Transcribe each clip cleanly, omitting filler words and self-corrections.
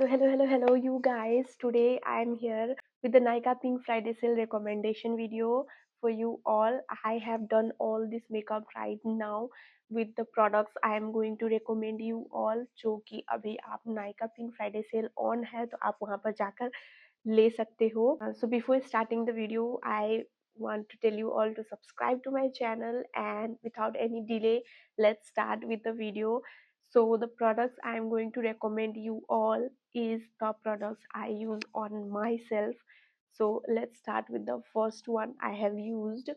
So hello you guys. Today I'm here with the Nykaa Pink Friday sale recommendation video for you all. I have done all this makeup right now with the products I am going to recommend you all जो कि अभी आप Nykaa Pink Friday sale on है तो आप वहाँ पर जाकर ले सकते हो. So before starting the video, I want to tell you all to subscribe to my channel, and without any delay, let's start with the video. So the products I am going to recommend you all is the products I use on myself. So let's start with the first one I have used.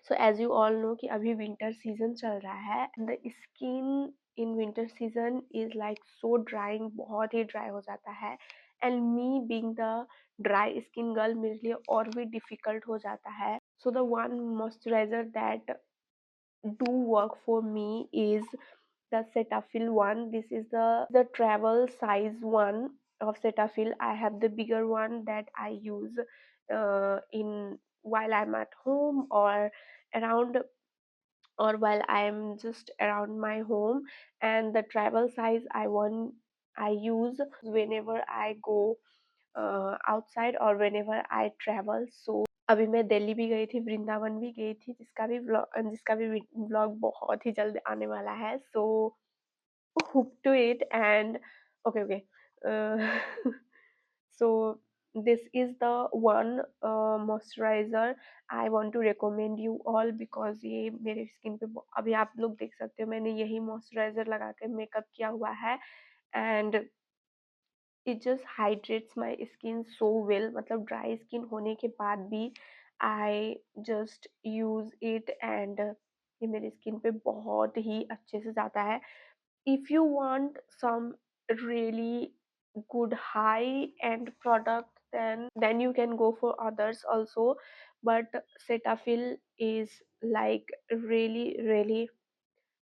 So as you all know कि अभी winter season चल रहा है, and the skin in winter season is like so drying, बहुत ही dry हो जाता है, and me being the dry skin girl मेरे लिए और भी difficult हो जाता है. So the one moisturizer that do work for me is the Cetaphil one. This is the travel size one of Cetaphil. I have the bigger one that I use in while I'm at home or around or while I'm just around my home, and the travel size I use whenever I go outside or whenever I travel. So अभी मैं दिल्ली भी गई थी, वृंदावन भी गई थी, जिसका भी व्लॉग बहुत ही जल्द आने वाला है. So hook to it. And okay. uh, so this is the one moisturizer I want to recommend you all because ये मेरे स्किन पे अभी आप लोग देख सकते हो मैंने यही मॉइस्चराइजर लगा के मेकअप किया हुआ है, and it just hydrates my skin so well. मतलब ड्राई स्किन होने के बाद भी I just use it, and ये मेरी स्किन पे बहुत ही अच्छे से जाता है. If you want some really good high end product, then you can go for others also, but Cetaphil is like really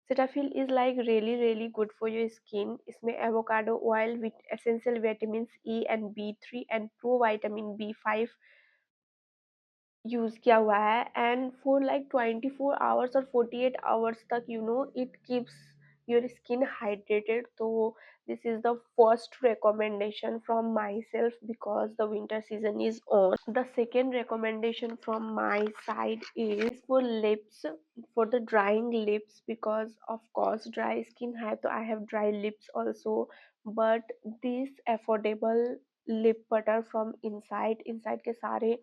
Cetaphil is like really good for your skin. इसमें avocado oil with essential vitamins E and B3 and pro vitamin B5 use किया हुआ है, and for like 24 hours और 48 hours तक it keeps your skin hydrated. तो this is the first recommendation from myself because the winter season is on. The second recommendation from my side is for lips, for the drying lips, because of course dry skin है तो I have dry lips also, but this affordable lip butter from inside के सारे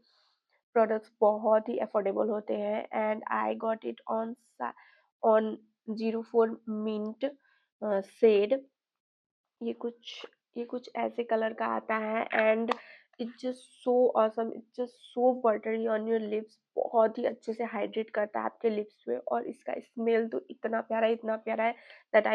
products बहुत ही affordable होते हैं, and I got it on 04 mint shade. ये कुछ ये कुछ ऐसे कलर का आता है, and it's just so awesome, it's just so buttery on your lips. बहुत ही अच्छे से हाइड्रेट करता है आपके लिप्स पे, और इसका स्मेल तो इतना प्यारा है that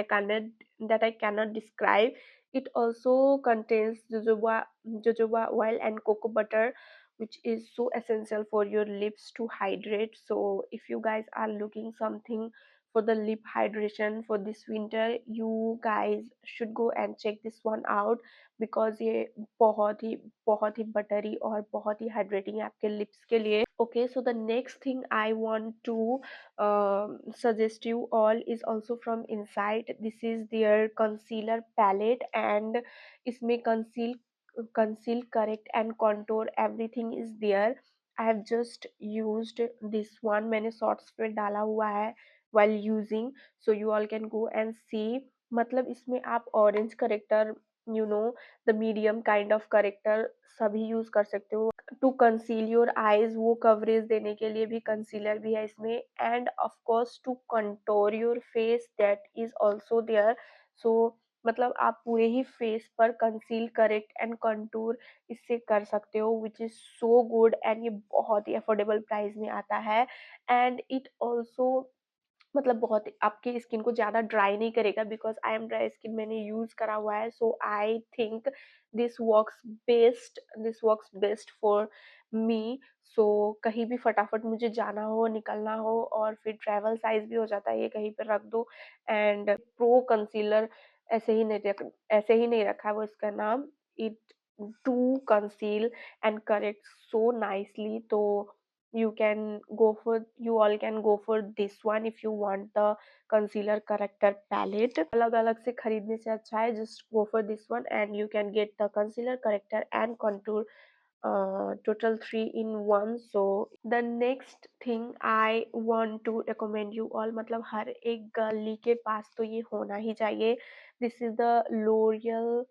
I cannot describe. It also contains jojoba oil and cocoa butter, which is so essential for your lips to hydrate. So if you guys are looking something for the lip hydration for this winter, you guys should go and check this one out because ये बहुत ही buttery और बहुत ही hydrating है आपके lips के लिए. Okay, so the next thing I want to suggest you all is also from Insight. This is their concealer palette, and इसमें conceal, correct and contour everything is there. I have just used this one. मैंने shorts पे डाला हुआ है while using, so you all can go and see. मतलब इसमें आप orange corrector, the medium kind of corrector सभी यूज कर सकते हो. टू कंसील योर आईज, वो कवरेज देने के लिए भी कंसीलर भी है इसमें, and of course to contour your face, that is also there. So मतलब आप पूरे ही फेस पर कंसील, करेक्ट एंड कंटूर इससे कर सकते हो, which is so good, and ये बहुत ही अफोर्डेबल प्राइस में आता है. एंड इट ऑल्सो मतलब बहुत आपकी स्किन को ज़्यादा ड्राई नहीं करेगा, because I am dry skin, मैंने यूज़ करा हुआ है. So I think this works best for me. So कहीं भी फटाफट मुझे जाना हो, निकलना हो, और फिर ट्रैवल साइज भी हो जाता है, ये कहीं पर रख दो. एंड प्रो कंसीलर ऐसे ही नहीं रखा है वो इसका नाम. It to conceal and correct so nicely. तो you all can go for this one if you want the concealer corrector palette. अलग अलग से खरीदने से अच्छा है just go for this one and you can get the concealer corrector and contour total three in one. So the next thing I want to recommend you all, मतलब हर एक गली के पास तो ये होना ही चाहिए. this is the l'oreal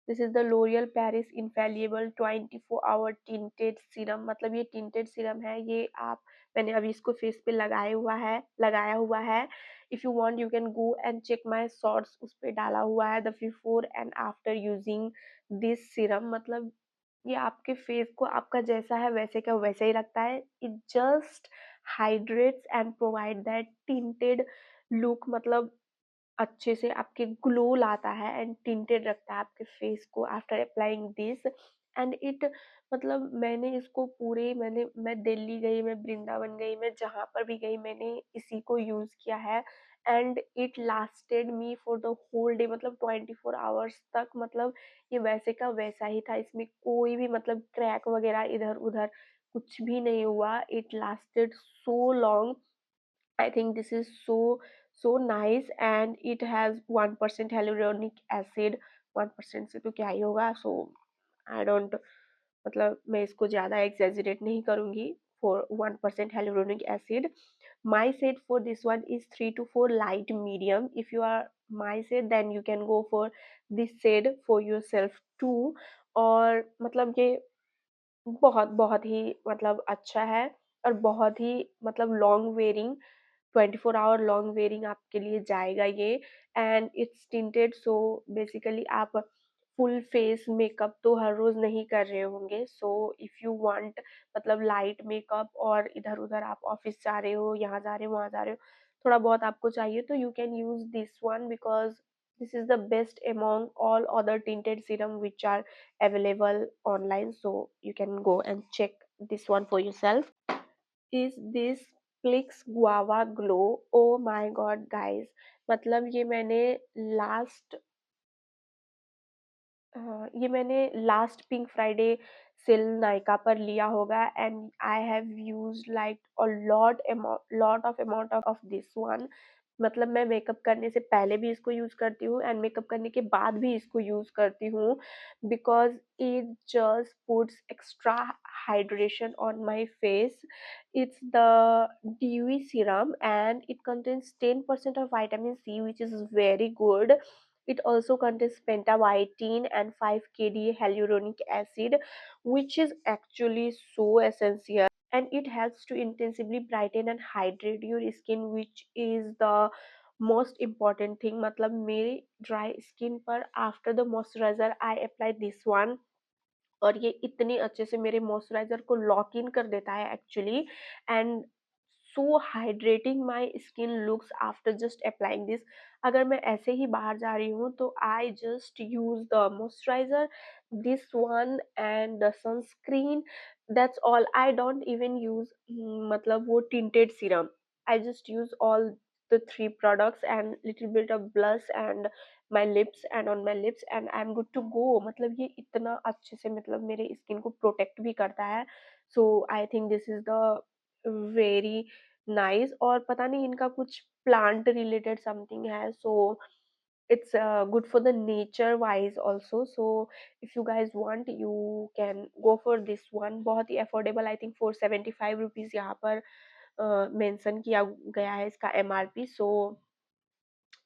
this is the L'Oreal Paris infallible 24 hour tinted serum. मतलब ये टिंटेड सीरम है. ये आप मैंने अभी इसको फेस पे लगाया हुआ है. If you want you can go and check my shorts, उस पे डाला हुआ है the before and after using this serum. मतलब ये आपके फेस को आपका जैसा है वैसे का वैसे ही रखता है. It just hydrates and provide that tinted look. मतलब अच्छे से आपके ग्लो लाता है एंड टिंटेड रखता है आपके फेस को after applying this. And it मतलब मैं दिल्ली गई, मैं वृंदावन गई, मैं जहाँ पर भी गई मैंने इसी को यूज किया है. And it lasted me for the whole day. मतलब 24 आवर्स तक. मतलब ये वैसे का वैसा ही था. इसमें कोई भी मतलब क्रैक वगैरह इधर उधर कुछ भी नहीं हुआ. It lasted so long. I think this is so nice and it has 1% hyaluronic acid. 1% से तो क्या ही होगा. So I don't मतलब मैं इसको ज़्यादा exaggerate नहीं करूँगी. For 1% hyaluronic acid, my shade for this one is 3 to 4 light medium. If you are my shade then you can go for this shade for yourself too. और मतलब ये बहुत बहुत ही मतलब अच्छा है और बहुत ही मतलब long wearing 24 hour long wearing आपके लिए जाएगा ये. And it's tinted. So basically आप फुल फेस मेकअप तो हर रोज नहीं कर रहे होंगे. सो इफ यू वांट मतलब लाइट मेकअप और इधर उधर आप ऑफिस जा रहे हो, यहाँ जा रहे हो, वहाँ जा रहे हो, थोड़ा बहुत आपको चाहिए तो you can use this one because this is the best among all other tinted serum which are available online. So you can go and check this one for yourself. Is this Plix Guava Glow. Oh my god guys. मतलब ये मैंने last pink Friday sale Nykaa पर लिया होगा and I have used like a lot of amount of this one. मतलब मैं makeup करने से पहले भी इसको यूज करती हूँ एंड मेकअप करने के बाद भी इसको यूज करती हूँ because it just puts extra hydration on my face. it's the dewy serum and it contains 10% of vitamin C which is very good. It also contains pentawhitine and 5 kDa hyaluronic acid, which is actually so essential. And it helps to intensively brighten and hydrate your skin, which is the most important thing. मतलब मेरे dry skin पर after the moisturizer I apply this one और ये इतने अच्छे से मेरे moisturiser को लॉक इन कर देता है actually. And so hydrating my skin looks after just applying this. अगर मैं ऐसे ही बाहर जा रही हूँ तो I just use the moisturiser, this one and the sunscreen. That's all. I don't even use मतलब वो tinted serum. I just use all the three products and little bit of blush and my lips and on my lips and I'm good to go. मतलब ये इतना अच्छे से मतलब मेरे skin को प्रोटेक्ट भी करता है. So I think this is the very nice. और पता नहीं इनका कुछ प्लांट रिलेटेड समथिंग है. सो it's good for the nature wise also. So if you guys want you can go for this one. बहुत ही affordable. I think 475 rupees यहाँ पर mention किया गया है इसका MRP. So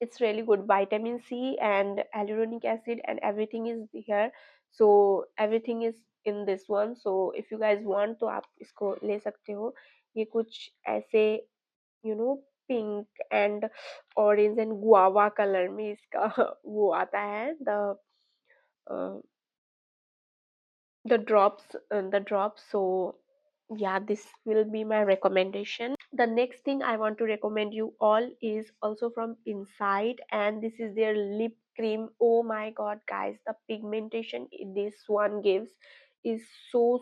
it's really good. Vitamin C and hyaluronic acid and everything is here. So everything is in this one. So if you guys want तो आप इसको ले सकते हो. ये कुछ ऐसे pink and orange and guava colour में इसका वो आता है the drops. So yeah, this will be my recommendation. The next thing I want to recommend you all is also from Inside and this is their lip cream. Oh my god guys, the pigmentation this one gives is so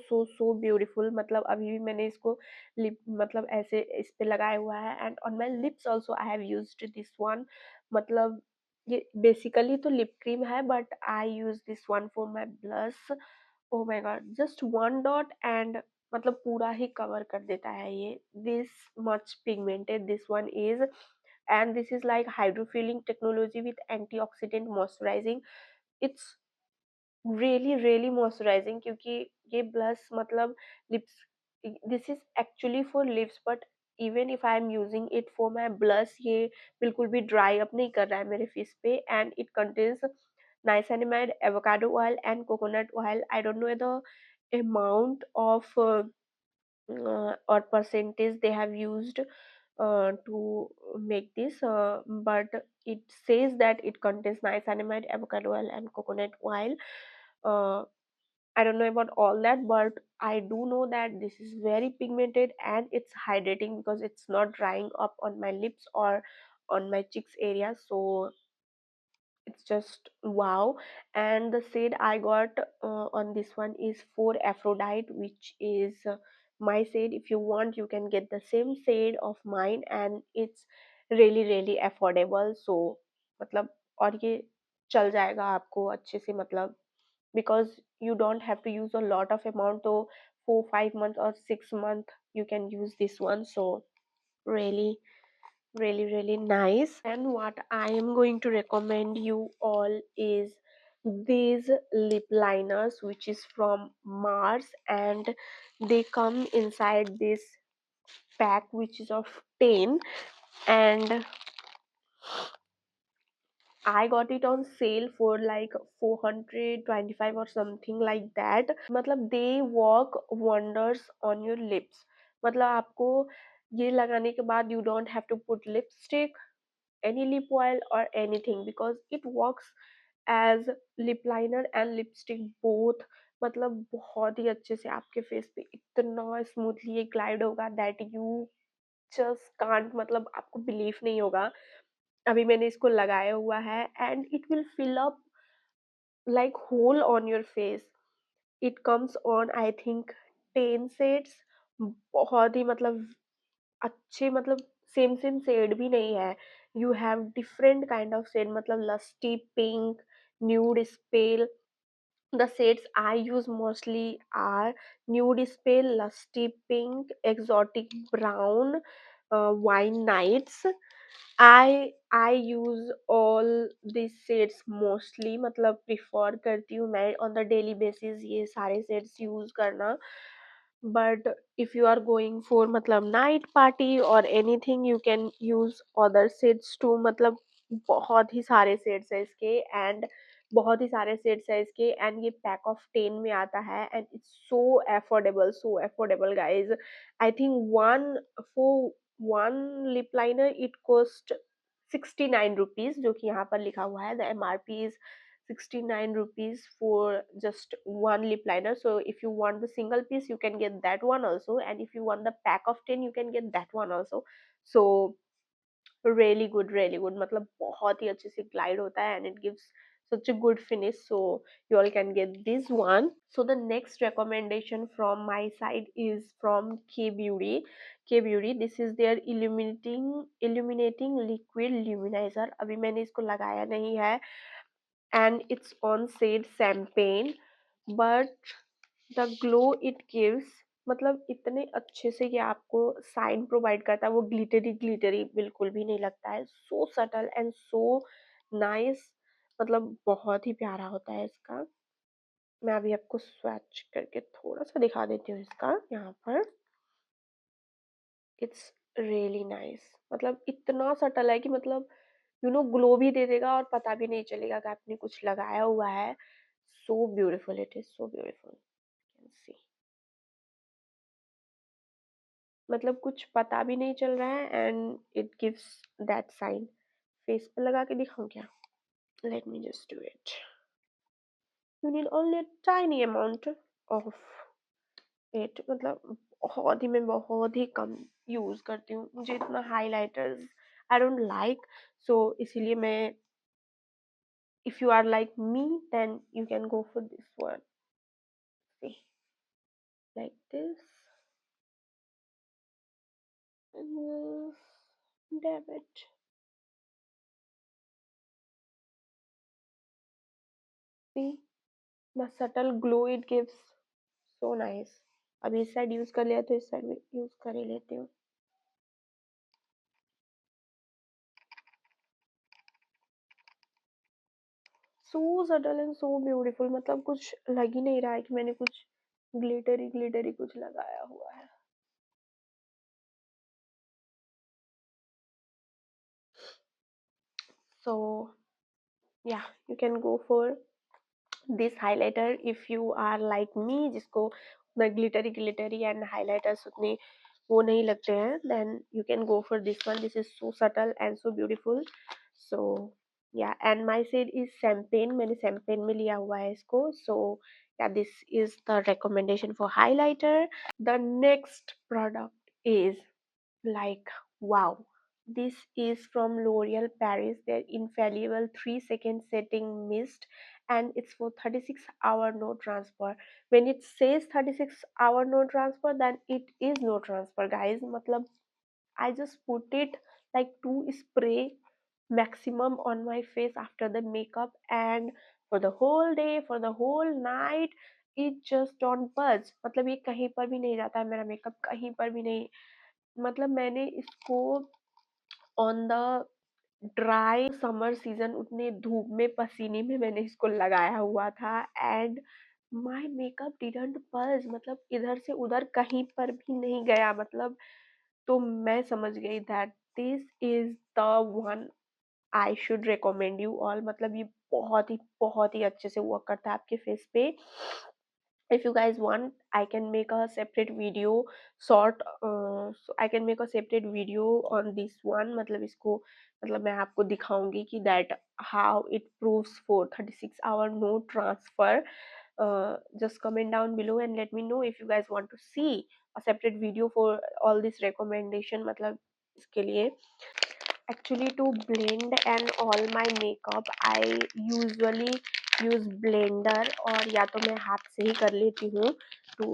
beautiful. मतलब अभी भी मैंने इसको lip मतलब ऐसे इस पे लगाया हुआ है and on my lips also I have used this one. मतलब ये बेसिकली तो लिप क्रीम है but I use this one for my blush. Oh my god, just one dot and मतलब पूरा ही कवर कर देता है ये, this much pigmented this one is. And this is like hydrofilling technology with antioxidant moisturising, it's really really moisturising, क्योंकि ये blush मतलब lips, this is actually for lips, but even if I am using it for my blush, ये बिल्कुल भी dry up नहीं कर रहा है मेरे फेस पे। And it contains niacinamide, avocado oil and coconut oil. I don't know the amount of or percentage they have used to make this, but it says that it contains niacinamide, avocado oil and coconut oil. uh, I don't know about all that, but I do know that this is very pigmented and it's hydrating because it's not drying up on my lips or on my cheeks area. So it's just wow. And the shade I got on this one is for Aphrodite, which is my shade. If you want, you can get the same shade of mine, and it's really really affordable. So मतलब और ये चल जाएगा आपको अच्छे से, मतलब because you don't have to use a lot of amount, so 4 5 months or 6 months you can use this one. So really really really nice. And what I am going to recommend you all is these lip liners, which is from Mars, and they come inside this pack which is of 10, and I got it on sale for like 425 or something like that. मतलब they work wonders on your lips, मतलब आपको ये लगाने के बाद you don't have to put lipstick, any lip oil or anything, because it works as lip liner and lipstick both। मतलब बहुत ही अच्छे से आपके फेस पे इतना स्मूथली ये ग्लाइड होगा दैट यू जस्ट कांट, मतलब आपको बिलीव नहीं होगा। अभी मैंने इसको लगाया हुआ है and it will fill up like whole on your face. It comes on I think 10 shades, बहुत ही मतलब अच्छे, मतलब सेम सेम शेड भी नहीं है, you have different kind of shade, मतलब lusty pink, nude spell. The shades I use mostly are nude pale, lusty pink, exotic brown, wine nights। I use all these shades mostly, मतलब prefer करती हूँ मैं on the daily basis ये सारे shades use करना। But if you are going for मतलब night party और anything, you can use other shades too, मतलब बहुत ही सारे shades है इसके, एंड बहुत ही सारे सेट्स है इसके, एंड ये पैक ऑफ 10 में आता है, and it's so affordable guys. I think one for one lip liner it cost 69 rupees, जो कि यहाँ पर लिखा हुआ है the MRP is 69 rupees for just one lip liner। So if you want the single piece you can get that one also, and if you want the pack of 10 you can get that one also। So really good, मतलब बहुत ही अच्छे से glide होता है and it gives such a good finish, so you all can get this one। So the next recommendation from my side is from K Beauty। K Beauty, this is their illuminating liquid luminizer। अभी मैंने इसको लगाया नहीं है and it's on shade champagne, but the glow it gives, मतलब इतने अच्छे से ये आपको साइन प्रोवाइड करता है, वो ग्लिटरी ग्लिटरी बिल्कुल भी नहीं लगता है, so subtle and so nice, मतलब बहुत ही प्यारा होता है इसका। मैं अभी आपको स्वैच करके थोड़ा सा दिखा देती हूँ इसका यहाँ पर। इट्स रियली नाइस, मतलब इतना सटल है कि मतलब ग्लो भी दे देगा और पता भी नहीं चलेगा कि आपने कुछ लगाया हुआ है। So beautiful, it is so beautiful, can see, मतलब कुछ पता भी नहीं चल रहा है and it gives that shine. Face पे लगा के दिखाऊं क्या? Let me just do it. You need only a tiny amount of it, मतलब बहुत ही, मैं बहुत ही कम यूज करती हूँ, मुझे इतना हाइलाइटर्स आई डोंट लाइक। सो इसीलिए मैं, if you are like me then you can go for this one। See, like this, and dab it, see the subtle glow it gives, so nice। अभी इस side use कर लिया तो इस side भी use कर ही लेती हूँ। So subtle and so beautiful, मतलब कुछ लग ही नहीं रहा है कि मैंने कुछ ग्लिटरी ग्लिटरी कुछ लगाया हुआ है। So yeah you can go for this highlighter if you are like me, जिसको ग्लिटरी ग्लिटरी एंड हाइलाइटर्स उतने वो नहीं लगते हैं, then you can go for this one. This is so subtle and so beautiful. So yeah, and my shade is champagne. मैंने champagne में लिया हुआ है इसको. So yeah, this is the recommendation for highlighter. The next product is like wow. This is from L'Oreal Paris, their infallible 3-second setting mist, and it's for 36-hour no transfer. When it says 36-hour no transfer, then it is no transfer, guys. Matlab, I just put it like 2 spray maximum on my face after the makeup, and for the whole day, for the whole night, it just don't budge. मतलब ये कहीं पर भी नहीं जाता है मेरा makeup, कहीं पर भी नहीं। मतलब मैंने इसको on the dry summer season उतने धूप में पसीने में मैंने इसको लगाया हुआ था, एंड माय मेकअप डिडंट बज, मतलब इधर से उधर कहीं पर भी नहीं गया। मतलब तो मैं समझ गई that this is the one I should recommend you all. मतलब ये बहुत ही अच्छे से वर्क करता है आपके फेस पे। if you guys want, I can make a separate video short, so I can make a separate video on this one। मतलब इसको, मतलब मैं आपको दिखाऊंगी कि that how it proves for 36 hour no transfer। Just comment down below and let me know if you guys want to see a separate video for all this recommendation। मतलब इसके लिए actually to blend and all my makeup I usually use blender, और या तो मैं हाथ से ही कर लेती हूँ। to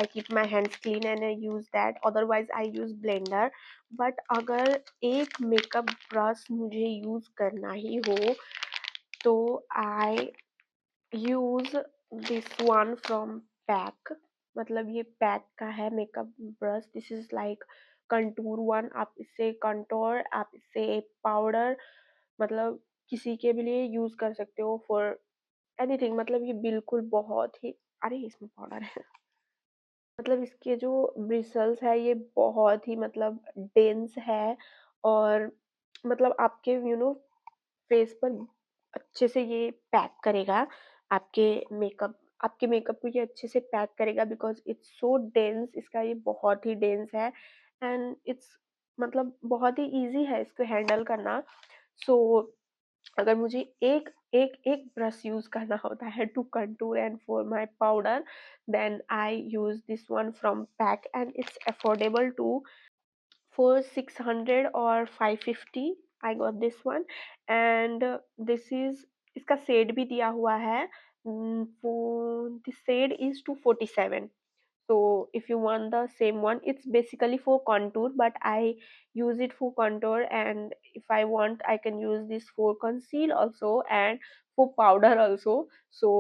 I keep my hands clean and I use that, otherwise I use blender। but अगर एक मेकअप ब्रश मुझे यूज करना ही हो तो I use this one from pack. मतलब ये पैक का है makeup brush. This is like contour one. आप इससे कंटूर, आप इससे पाउडर, मतलब किसी के भी लिए यूज कर सकते हो फॉर एनीथिंग। मतलब ये बिल्कुल बहुत ही, अरे इसमें पाउडर है। मतलब इसके जो ब्रिसल्स है ये बहुत ही मतलब डेंस है, और मतलब आपके फेस पर अच्छे से ये पैक करेगा आपके मेकअप, आपके मेकअप को ये अच्छे से पैक करेगा बिकॉज इट्स सो डेंस। इसका ये बहुत ही डेंस है एंड इट्स मतलब बहुत ही इजी है इसको हैंडल करना। सो अगर मुझे एक एक एक ब्रश यूज करना होता है to contour and for my powder, then I use this one from pack and it's affordable too for 600 or 550। I got this one and this is, इसका शेड भी दिया हुआ है। the shade is 247। so if you want the same one, it's basically for contour but I use it for contour, and if I want I can use this for conceal also and for powder also। so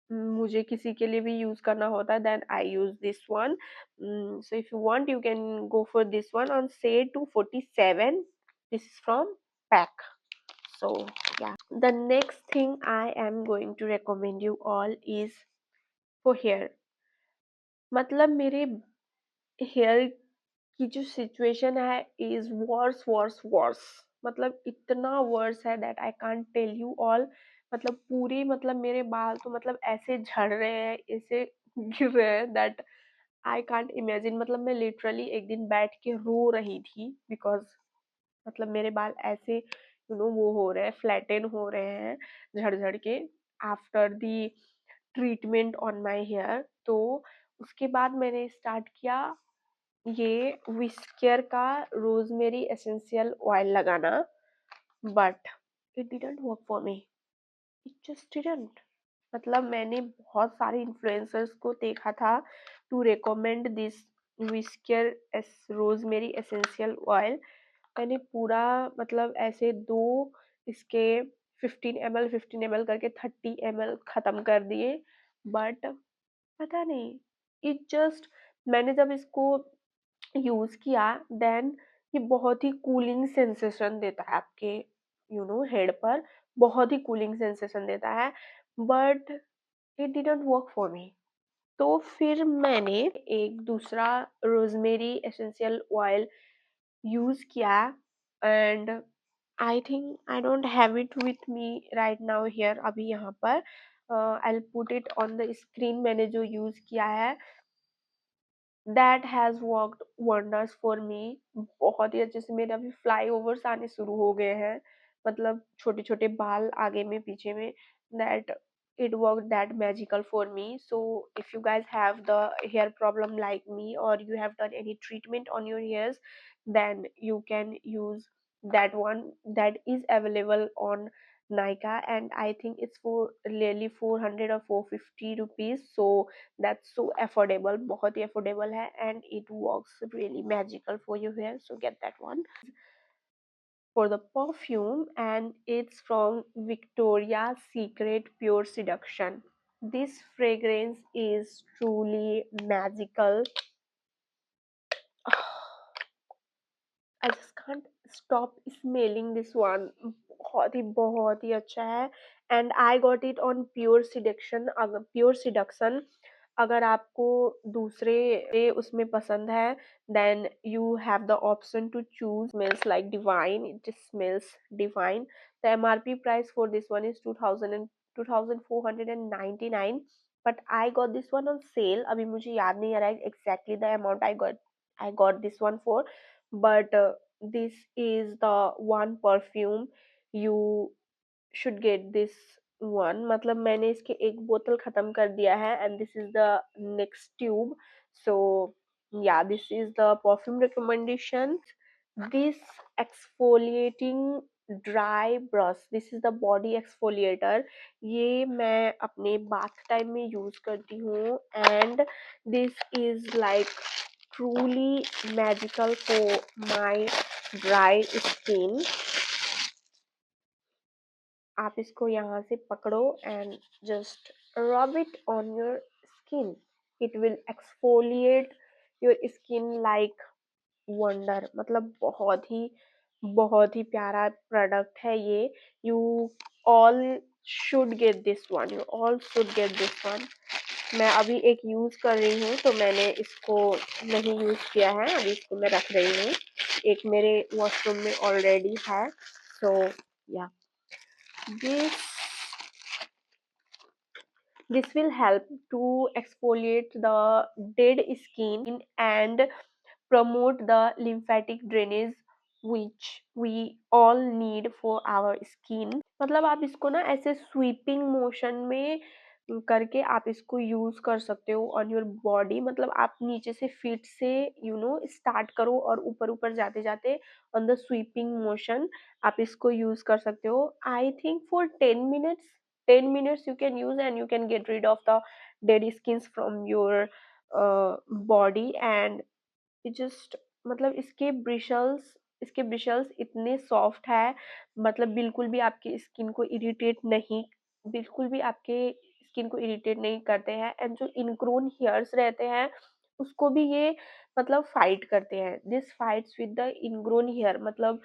मुझे किसी के लिए भी use करना होता है then I use this one. So if you want you can go for this one on shade 247। This is from pack. So yeah, the next thing I am going to recommend you all is for hair। मतलब मेरे hair की जो situation है is verse verse verse, मतलब इतना worse है that I can't tell you all. मतलब पूरे, मतलब मेरे बाल तो मतलब ऐसे झड़ रहे हैं, ऐसे गिर रहे हैं दैट आई कांट इमेजिन। मतलब मैं लिटरली एक दिन बैठ के रो रही थी बिकॉज मतलब मेरे बाल ऐसे वो हो रहे हैं, फ्लैटन हो रहे हैं झड़ झड़ के after the treatment on my hair. तो उसके बाद मैंने स्टार्ट किया ये विस्केयर का रोजमेरी एसेंशियल ऑयल लगाना, but it didn't work for me, it just didn't. मतलब मैंने बहुत सारे इन्फ्लुएंसर्स को देखा था to recommend this WishCare rosemary essential oil. मैंने पूरा मतलब ऐसे दो इसके 15 ml करके 30 ml खत्म कर दिए, बट पता नहीं इट जस्ट, मैंने जब इसको यूज किया देन ये बहुत ही कूलिंग सेंसेशन देता है आपके हेड पर, बहुत ही कूलिंग सेंसेशन देता है, but it didn't work for मी। तो फिर मैंने एक दूसरा रोजमेरी एसेंशियल ऑयल यूज किया, and I think I don't have it with me right now here, अभी यहाँ पर I put it on the screen. मैंने जो यूज किया है that has worked wonders for me. बहुत ही अच्छे से मेरे अभी फ्लाई ओवर्स आने शुरू हो गए हैं, मतलब छोटे छोटे बाल आगे में पीछे में। That it worked that magical for me. So if you guys have the hair problem like me, or you have done any treatment on your hairs, then you can use that one that is available on Nykaa, and I think it's for really 400 or 450 rupees. So that's so affordable, बहुत ही affordable है, and it works really magical for your hair, so get that one. For the perfume, and it's from Victoria's Secret Pure Seduction. This fragrance is truly magical. I just can't stop smelling this one. बहुत ही अच्छा है, and I got it on Pure Seduction. अगर Pure Seduction अगर आपको दूसरे उसमें पसंद है, then you have the option to choose. Smells like divine. It smells divine. The MRP price for this one is 2,499, but I got this one on sale. अभी मुझे याद नहीं आ रहा है exactly the amount I got this one for, but this is the one perfume you should get this one। मतलब मैंने इसके एक बोतल खत्म कर दिया है, and this is the next tube। So yeah, this is the perfume recommendation। This exfoliating dry brush, this is the body exfoliator। ये मैं अपने बाथ टाइम में यूज करती हूँ, and this is like truly magical for my dry skin। आप इसको यहाँ से पकड़ो and just rub it on your skin, it will exfoliate your skin like wonder. मतलब बहुत ही प्यारा प्रोडक्ट है ये। You all should get this one, you all should get this one. मैं अभी एक यूज कर रही हूँ, तो मैंने इसको नहीं यूज किया है, अभी इसको मैं रख रही हूँ। एक मेरे वॉशरूम में ऑलरेडी है। सो या, this this will help to exfoliate the dead skin and promote the lymphatic drainage which we all need for our skin। मतलब आप इसको ना ऐसे स्वीपिंग मोशन में करके आप इसको यूज कर सकते हो ऑन योर बॉडी। मतलब आप नीचे से फीट से स्टार्ट करो, और ऊपर ऊपर जाते जाते ऑन द स्वीपिंग मोशन आप इसको यूज कर सकते हो। I think for 10 minutes, 10 minutes you can use, and you can get rid of the dead skins from your body। And it just, मतलब इसके ब्रिशल्स इतने सॉफ्ट है, मतलब बिल्कुल भी आपकी स्किन को इरिटेट नहीं, बिल्कुल भी आपके स्किन को इरिटेट नहीं करते हैं। एंड जो इनग्रोन हेयर्स रहते हैं उसको भी ये मतलब फाइट करते हैं। This fights with the ingrown hair. मतलब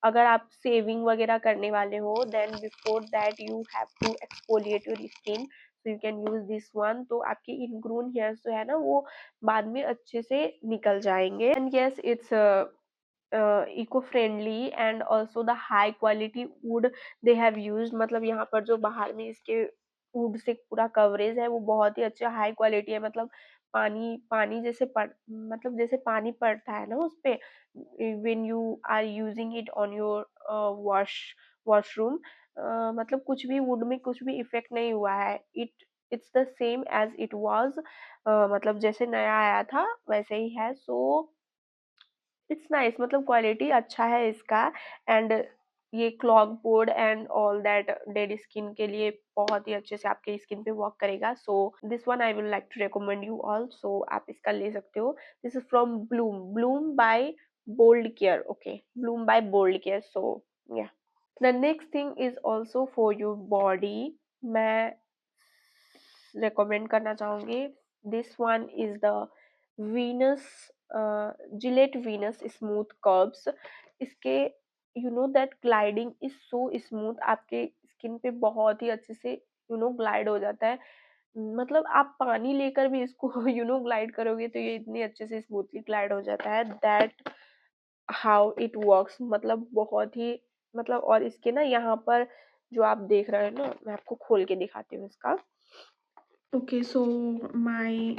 अगर आप सेविंग वगैरह करने वाले हो, then before that you have to exfoliate your skin, so you can use this one. तो आपके इनग्रोन हेयर्स जो है ना वो बाद में अच्छे से निकल जाएंगे। And yes, it's eco friendly and also the high quality wood they have used. मतलब यहाँ पर जो बाहर में इसके वुड से पूरा कवरेज है वो बहुत ही अच्छा हाई क्वालिटी है। मतलब पानी पानी जैसे मतलब जैसे पानी पड़ता है ना उस पे, when you are using it on your washroom, मतलब कुछ भी वुड में कुछ भी इफेक्ट नहीं हुआ है। It's the same as it was, मतलब जैसे नया आया था वैसे ही है। सो इट्स नाइस, मतलब क्वालिटी अच्छा है इसका। एंड ये clog board and all that dead skin के लिए बहुत ही अच्छे से आपके स्किन पे वर्क करेगा। So this one I will like to recommend you all. सो आप इसका ले सकते हो। This is from Bloom, Bloom by Bold Care. Okay, Bloom by Bold Care. So yeah, the next thing is also for your body. मैं recommend करना चाहूंगी This one is the Venus Gillette Venus Smooth Curves. इसके that gliding is so smooth, आपके skin पे बहुत ही अच्छे से ग्लाइड हो जाता है। मतलब आप पानी लेकर भी इसको ग्लाइड करोगे तो ये इतनी अच्छे से स्मूथली ग्लाइड हो जाता है। दैट हाउ इट वर्क्स, मतलब बहुत ही मतलब। और इसके ना यहाँ पर जो आप देख रहे हैं ना, मैं आपको खोल के दिखाती हूँ इसका। Okay, so my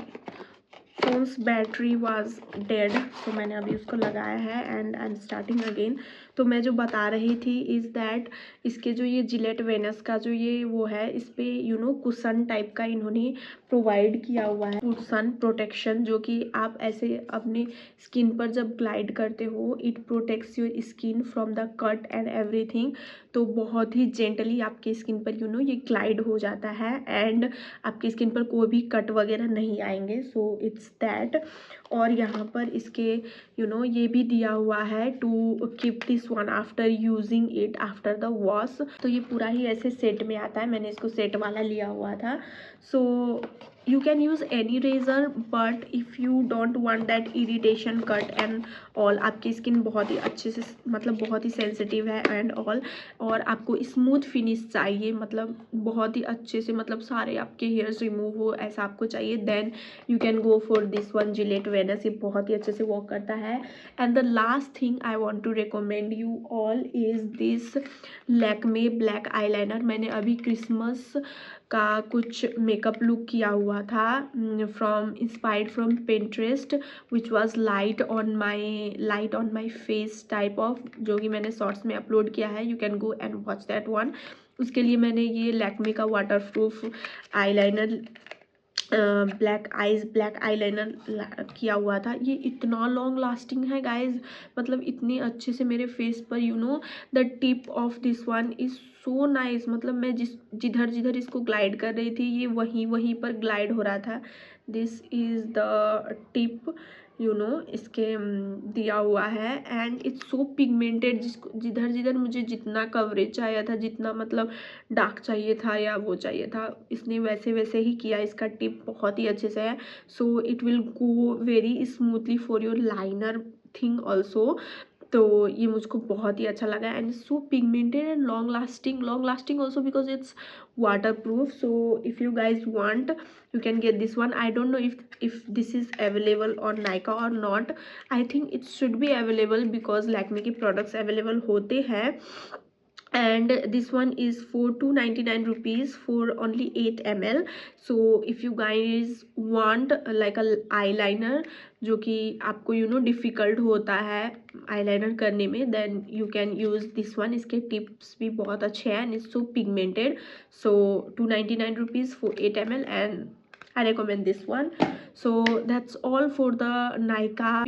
phones battery was dead, तो मैंने अभी उसको लगाया है and I am starting again. तो मैं जो बता रही थी इज़ दैट इसके जो ये जिलेट वेनस का जो ये वो है, इस पर कुशन टाइप का इन्होंने प्रोवाइड किया हुआ है, सन प्रोटेक्शन, जो कि आप ऐसे अपने स्किन पर जब ग्लाइड करते हो it protects your skin from the cut and everything. तो बहुत ही जेंटली आपके स्किन पर ये ग्लाइड हो जाता है एंड आपकी स्किन पर कोई भी कट वगैरह नहीं आएंगे। So it's that. और यहाँ पर इसके ये भी दिया हुआ है to keep this one after using it after the wash. तो ये पूरा ही ऐसे सेट में आता है, मैंने इसको सेट वाला लिया हुआ था। सो you can use any razor but if you don't want that irritation cut and all, आपकी स्किन बहुत ही अच्छे से मतलब बहुत ही सेंसिटिव है एंड ऑल, और आपको स्मूथ फिनिश चाहिए, मतलब बहुत ही अच्छे से मतलब सारे आपके हेयर्स रिमूव हो ऐसा आपको चाहिए, then you can go for this one Gillette Venus. ये बहुत ही अच्छे से वर्क करता है। And the last thing I want to recommend you all is this Lakme black eyeliner. मैंने अभी क्रिसमस का कुछ मेकअप लुक किया हुआ था inspired from Pinterest which was light on my face type of, जो कि मैंने शॉर्ट्स में अपलोड किया है, you can go and watch that one. उसके लिए मैंने ये लैक्मे का water proof eyeliner black eyeliner किया हुआ था। ये इतना लॉन्ग लास्टिंग है गाइज, मतलब इतने अच्छे से मेरे फेस पर the tip of this one is so nice. मतलब मैं जिधर जिधर इसको ग्लाइड कर रही थी ये वहीं वहीं पर ग्लाइड हो रहा था। दिस इज़ द टिप इसके दिया हुआ है एंड इट्स सो पिगमेंटेड। जिसको जिधर जिधर मुझे जितना कवरेज चाहिए था, जितना मतलब डार्क चाहिए था या वो चाहिए था, इसने वैसे वैसे ही किया। इसका टिप बहुत ही अच्छे से है, so it will go very smoothly for your liner thing also. तो ये मुझको बहुत ही अच्छा लगा and so pigmented and long lasting also because it's water proof. So if you guys want you can get this one. I don't know if this is available on Nykaa or not. I think it should be available because Lakme के products available होते हैं। and this one is for 299 rupees for only 8 ml. so if you guys want like a eyeliner जो कि आपको difficult होता है eyeliner करने में, then you can use this one. इसके टिप्स भी बहुत अच्छे हैं and it's so pigmented. So 299 rupees for 8 ml and I recommend this one. So that's all for the Nykaa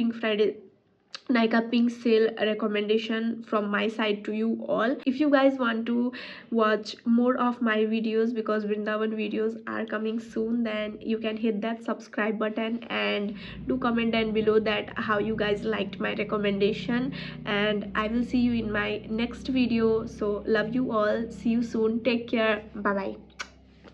Pink Sale recommendation from my side to you all. If you guys want to watch more of my videos because Vrindavan videos are coming soon, then you can hit that subscribe button and do comment down below that how you guys liked my recommendation, and I will see you in my next video. So love you all, see you soon, take care, bye bye.